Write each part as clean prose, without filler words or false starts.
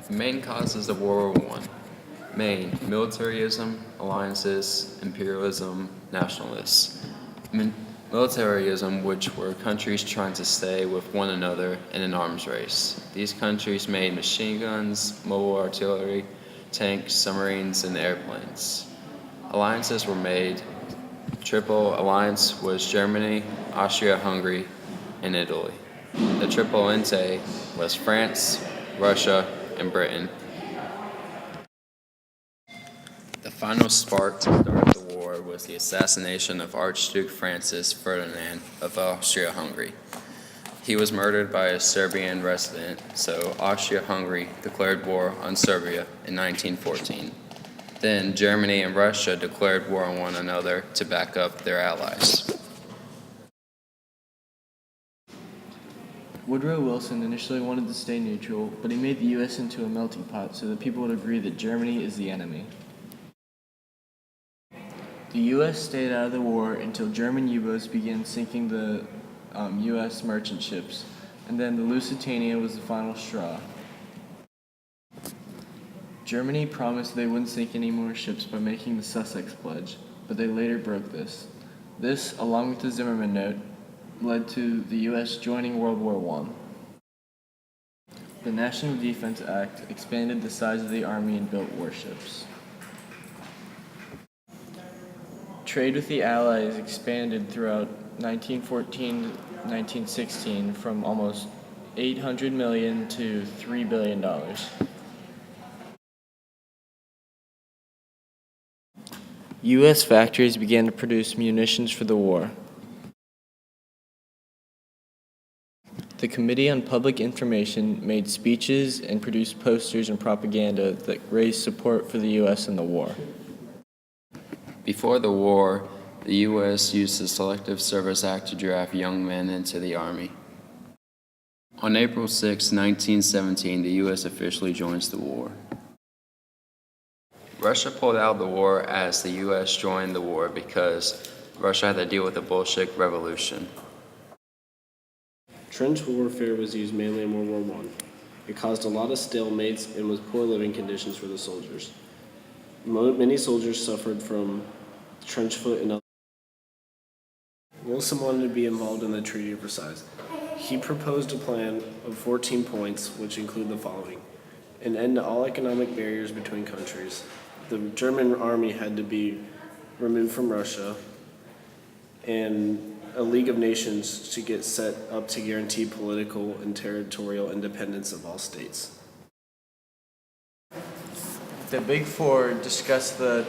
The main causes of World War I: main militarism, alliances, imperialism, nationalists. Militarism, which were countries trying to stay with one another in an arms race. These countries made machine guns, mobile artillery, tanks, submarines, and airplanes. Alliances were made. Triple Alliance was Germany, Austria-Hungary, and Italy. The Triple Entente was France, Russia, and Britain. The final spark to start the war was the assassination of Archduke Francis Ferdinand of Austria-Hungary. He was murdered by a Serbian resident, so Austria-Hungary declared war on Serbia in 1914. Then Germany and Russia declared war on one another to back up their allies. Woodrow Wilson initially wanted to stay neutral, but he made the U.S. into a melting pot so that people would agree that Germany is the enemy. The U.S. stayed out of the war until German U-boats began sinking the U.S. merchant ships, and then the Lusitania was the final straw. Germany promised they wouldn't sink any more ships by making the Sussex Pledge, but they later broke this. This, along with the Zimmerman Note, led to the U.S. joining World War I. The National Defense Act expanded the size of the Army and built warships. Trade with the Allies expanded throughout 1914-1916 from almost $800 million to $3 billion. U.S. factories began to produce munitions for the war. The Committee on Public Information made speeches and produced posters and propaganda that raised support for the U.S. in the war. Before the war, the U.S. used the Selective Service Act to draft young men into the Army. On April 6, 1917, the U.S. officially joins the war. Russia pulled out of the war as the U.S. joined the war because Russia had to deal with the Bolshevik Revolution. Trench warfare was used mainly in World War I. It caused a lot of stalemates and was poor living conditions for the soldiers. Many soldiers suffered from trench foot and other. Wilson wanted to be involved in the Treaty of Versailles. He proposed a plan of 14 points, which include the following: an end to all economic barriers between countries. The German army had to be removed from Russia, and a League of Nations to get set up to guarantee political and territorial independence of all states. The Big Four discussed the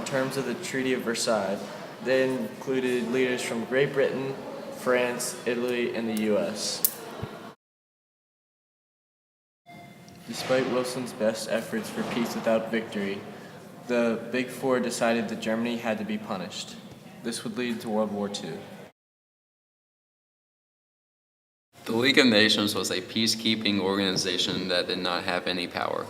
terms of the Treaty of Versailles. They included leaders from Great Britain, France, Italy, and the U.S. Despite Wilson's best efforts for peace without victory, the Big Four decided that Germany had to be punished. This would lead to World War II. The League of Nations was a peacekeeping organization that did not have any power.